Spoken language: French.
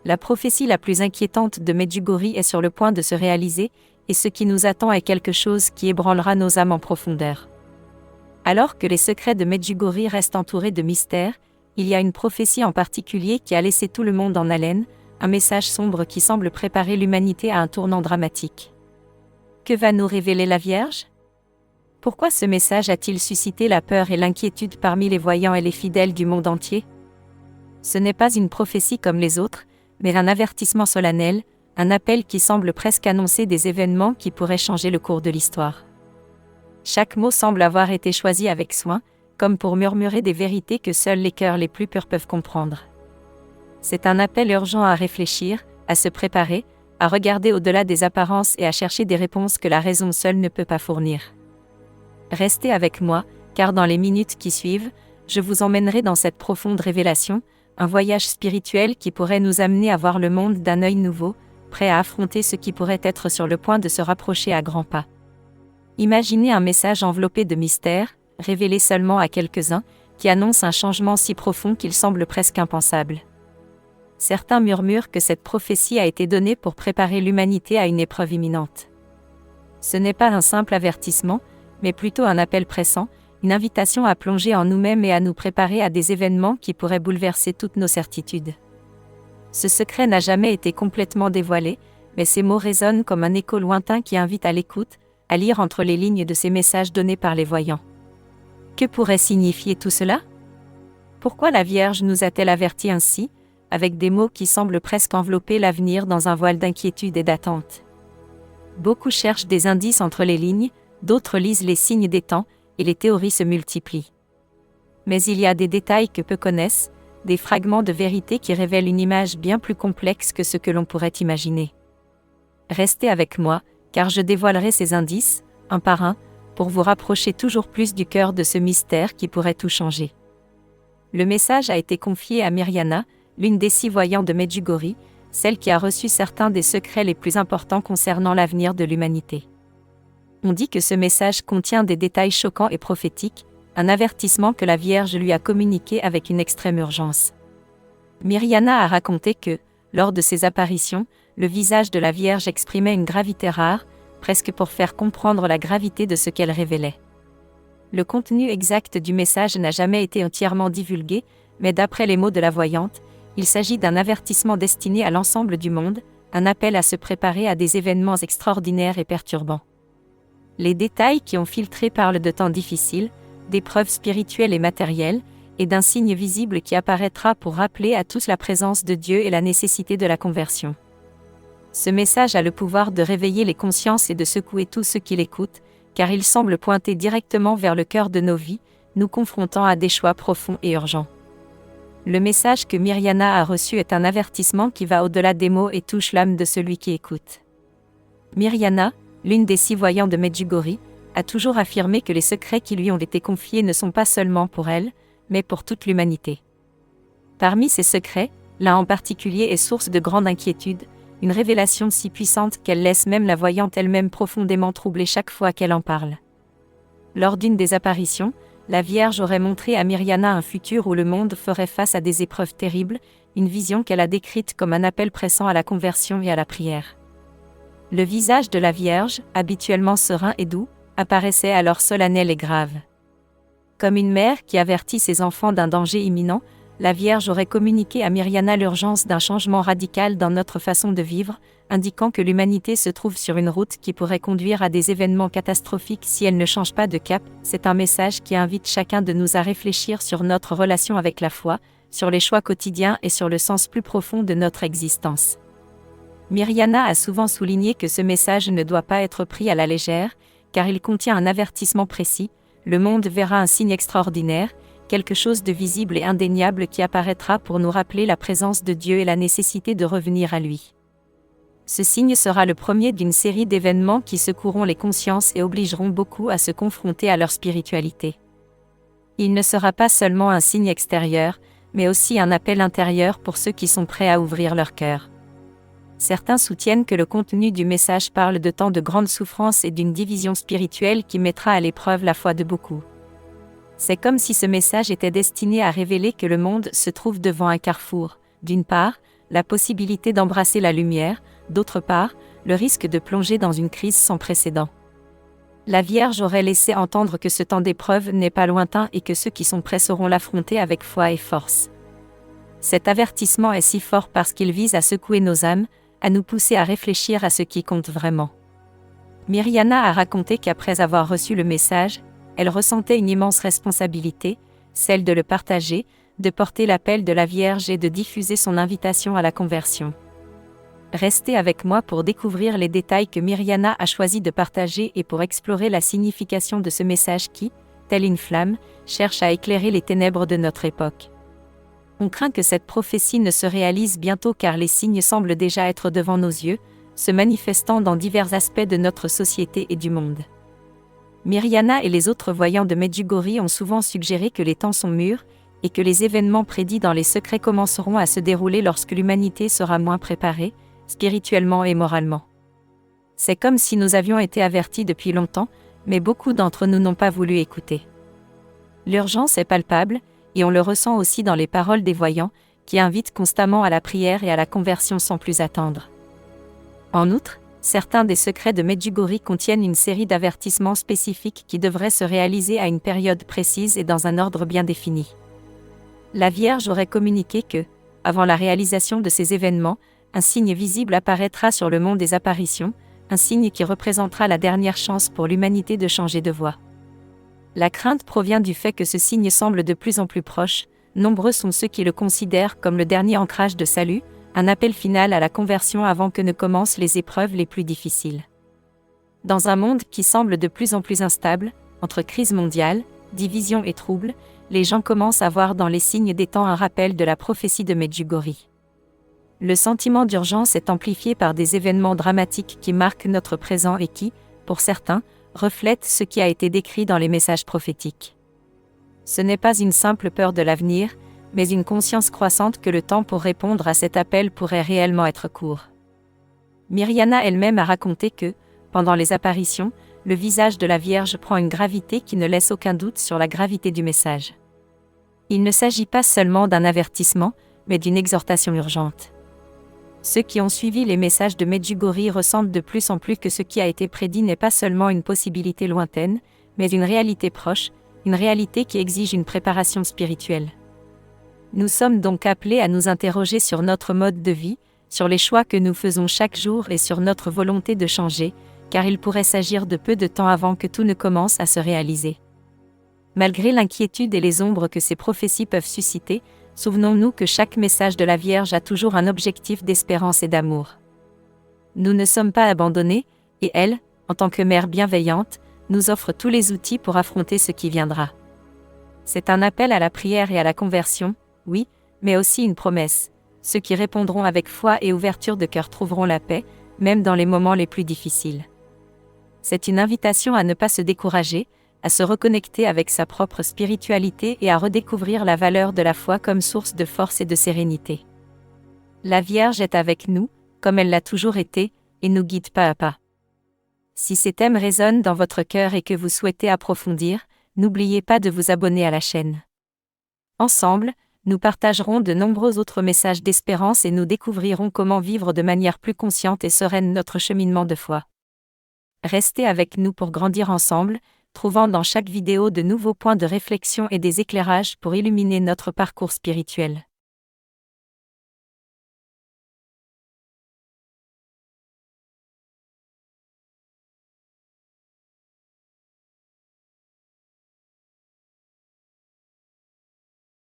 La prophétie la plus inquiétante de Medjugorje est sur le point de se réaliser, et ce qui nous attend est quelque chose qui ébranlera nos âmes en profondeur. Alors que les secrets de Medjugorje restent entourés de mystères, il y a une prophétie en particulier qui a laissé tout le monde en haleine, un message sombre qui semble préparer l'humanité à un tournant dramatique. Que va nous révéler la Vierge ? Pourquoi ce message a-t-il suscité la peur et l'inquiétude parmi les voyants et les fidèles du monde entier ? Ce n'est pas une prophétie comme les autres, mais un avertissement solennel, un appel qui semble presque annoncer des événements qui pourraient changer le cours de l'histoire. Chaque mot semble avoir été choisi avec soin, comme pour murmurer des vérités que seuls les cœurs les plus purs peuvent comprendre. C'est un appel urgent à réfléchir, à se préparer, à regarder au-delà des apparences et à chercher des réponses que la raison seule ne peut pas fournir. Restez avec moi, car dans les minutes qui suivent, je vous emmènerai dans cette profonde révélation, un voyage spirituel qui pourrait nous amener à voir le monde d'un œil nouveau, prêt à affronter ce qui pourrait être sur le point de se rapprocher à grands pas. Imaginez un message enveloppé de mystère, révélé seulement à quelques-uns, qui annonce un changement si profond qu'il semble presque impensable. Certains murmurent que cette prophétie a été donnée pour préparer l'humanité à une épreuve imminente. Ce n'est pas un simple avertissement, mais plutôt un appel pressant, une invitation à plonger en nous-mêmes et à nous préparer à des événements qui pourraient bouleverser toutes nos certitudes. Ce secret n'a jamais été complètement dévoilé, mais ces mots résonnent comme un écho lointain qui invite à l'écoute, à lire entre les lignes de ces messages donnés par les voyants. Que pourrait signifier tout cela ? Pourquoi la Vierge nous a-t-elle avertis ainsi, avec des mots qui semblent presque envelopper l'avenir dans un voile d'inquiétude et d'attente ? Beaucoup cherchent des indices entre les lignes, d'autres lisent les signes des temps, et les théories se multiplient. Mais il y a des détails que peu connaissent, des fragments de vérité qui révèlent une image bien plus complexe que ce que l'on pourrait imaginer. Restez avec moi, car je dévoilerai ces indices, un par un, pour vous rapprocher toujours plus du cœur de ce mystère qui pourrait tout changer. Le message a été confié à Mirjana, l'une des 6 voyants de Medjugorje, celle qui a reçu certains des secrets les plus importants concernant l'avenir de l'humanité. On dit que ce message contient des détails choquants et prophétiques, un avertissement que la Vierge lui a communiqué avec une extrême urgence. Mirjana a raconté que, lors de ses apparitions, le visage de la Vierge exprimait une gravité rare, presque pour faire comprendre la gravité de ce qu'elle révélait. Le contenu exact du message n'a jamais été entièrement divulgué, mais d'après les mots de la voyante, il s'agit d'un avertissement destiné à l'ensemble du monde, un appel à se préparer à des événements extraordinaires et perturbants. Les détails qui ont filtré parlent de temps difficiles, d'épreuves spirituelles et matérielles, et d'un signe visible qui apparaîtra pour rappeler à tous la présence de Dieu et la nécessité de la conversion. Ce message a le pouvoir de réveiller les consciences et de secouer tous ceux qui l'écoutent, car il semble pointer directement vers le cœur de nos vies, nous confrontant à des choix profonds et urgents. Le message que Mirjana a reçu est un avertissement qui va au-delà des mots et touche l'âme de celui qui écoute. Mirjana, l'une des 6 voyants de Medjugorje, a toujours affirmé que les secrets qui lui ont été confiés ne sont pas seulement pour elle, mais pour toute l'humanité. Parmi ces secrets, l'un en particulier est source de grande inquiétude, une révélation si puissante qu'elle laisse même la voyante elle-même profondément troublée chaque fois qu'elle en parle. Lors d'une des apparitions, la Vierge aurait montré à Mirjana un futur où le monde ferait face à des épreuves terribles, une vision qu'elle a décrite comme un appel pressant à la conversion et à la prière. Le visage de la Vierge, habituellement serein et doux, apparaissait alors solennel et grave. Comme une mère qui avertit ses enfants d'un danger imminent, la Vierge aurait communiqué à Mirjana l'urgence d'un changement radical dans notre façon de vivre, indiquant que l'humanité se trouve sur une route qui pourrait conduire à des événements catastrophiques si elle ne change pas de cap. C'est un message qui invite chacun de nous à réfléchir sur notre relation avec la foi, sur les choix quotidiens et sur le sens plus profond de notre existence. Mirjana a souvent souligné que ce message ne doit pas être pris à la légère, car il contient un avertissement précis. Le monde verra un signe extraordinaire, quelque chose de visible et indéniable qui apparaîtra pour nous rappeler la présence de Dieu et la nécessité de revenir à lui. Ce signe sera le premier d'une série d'événements qui secoueront les consciences et obligeront beaucoup à se confronter à leur spiritualité. Il ne sera pas seulement un signe extérieur, mais aussi un appel intérieur pour ceux qui sont prêts à ouvrir leur cœur. Certains soutiennent que le contenu du message parle de temps de grande souffrance et d'une division spirituelle qui mettra à l'épreuve la foi de beaucoup. C'est comme si ce message était destiné à révéler que le monde se trouve devant un carrefour. D'une part, la possibilité d'embrasser la lumière, d'autre part, le risque de plonger dans une crise sans précédent. La Vierge aurait laissé entendre que ce temps d'épreuve n'est pas lointain et que ceux qui sont prêts sauront l'affronter avec foi et force. Cet avertissement est si fort parce qu'il vise à secouer nos âmes, à nous pousser à réfléchir à ce qui compte vraiment. Mirjana a raconté qu'après avoir reçu le message, elle ressentait une immense responsabilité, celle de le partager, de porter l'appel de la Vierge et de diffuser son invitation à la conversion. Restez avec moi pour découvrir les détails que Mirjana a choisi de partager et pour explorer la signification de ce message qui, telle une flamme, cherche à éclairer les ténèbres de notre époque. On craint que cette prophétie ne se réalise bientôt car les signes semblent déjà être devant nos yeux, se manifestant dans divers aspects de notre société et du monde. Mirjana et les autres voyants de Medjugorje ont souvent suggéré que les temps sont mûrs, et que les événements prédits dans les secrets commenceront à se dérouler lorsque l'humanité sera moins préparée, spirituellement et moralement. C'est comme si nous avions été avertis depuis longtemps, mais beaucoup d'entre nous n'ont pas voulu écouter. L'urgence est palpable, et on le ressent aussi dans les paroles des voyants, qui invitent constamment à la prière et à la conversion sans plus attendre. En outre, certains des secrets de Medjugorje contiennent une série d'avertissements spécifiques qui devraient se réaliser à une période précise et dans un ordre bien défini. La Vierge aurait communiqué que, avant la réalisation de ces événements, un signe visible apparaîtra sur le mont des apparitions, un signe qui représentera la dernière chance pour l'humanité de changer de voie. La crainte provient du fait que ce signe semble de plus en plus proche, nombreux sont ceux qui le considèrent comme le dernier ancrage de salut, un appel final à la conversion avant que ne commencent les épreuves les plus difficiles. Dans un monde qui semble de plus en plus instable, entre crise mondiale, division et troubles, les gens commencent à voir dans les signes des temps un rappel de la prophétie de Medjugorje. Le sentiment d'urgence est amplifié par des événements dramatiques qui marquent notre présent et qui, pour certains, reflètent ce qui a été décrit dans les messages prophétiques. Ce n'est pas une simple peur de l'avenir, mais une conscience croissante que le temps pour répondre à cet appel pourrait réellement être court. Mirjana elle-même a raconté que, pendant les apparitions, le visage de la Vierge prend une gravité qui ne laisse aucun doute sur la gravité du message. Il ne s'agit pas seulement d'un avertissement, mais d'une exhortation urgente. Ceux qui ont suivi les messages de Medjugorje ressentent de plus en plus que ce qui a été prédit n'est pas seulement une possibilité lointaine, mais une réalité proche, une réalité qui exige une préparation spirituelle. Nous sommes donc appelés à nous interroger sur notre mode de vie, sur les choix que nous faisons chaque jour et sur notre volonté de changer, car il pourrait s'agir de peu de temps avant que tout ne commence à se réaliser. Malgré l'inquiétude et les ombres que ces prophéties peuvent susciter, souvenons-nous que chaque message de la Vierge a toujours un objectif d'espérance et d'amour. Nous ne sommes pas abandonnés, et elle, en tant que mère bienveillante, nous offre tous les outils pour affronter ce qui viendra. C'est un appel à la prière et à la conversion, oui, mais aussi une promesse. Ceux qui répondront avec foi et ouverture de cœur trouveront la paix, même dans les moments les plus difficiles. C'est une invitation à ne pas se décourager, à se reconnecter avec sa propre spiritualité et à redécouvrir la valeur de la foi comme source de force et de sérénité. La Vierge est avec nous, comme elle l'a toujours été, et nous guide pas à pas. Si ces thèmes résonnent dans votre cœur et que vous souhaitez approfondir, n'oubliez pas de vous abonner à la chaîne. Ensemble, nous partagerons de nombreux autres messages d'espérance et nous découvrirons comment vivre de manière plus consciente et sereine notre cheminement de foi. Restez avec nous pour grandir ensemble, trouvant dans chaque vidéo de nouveaux points de réflexion et des éclairages pour illuminer notre parcours spirituel.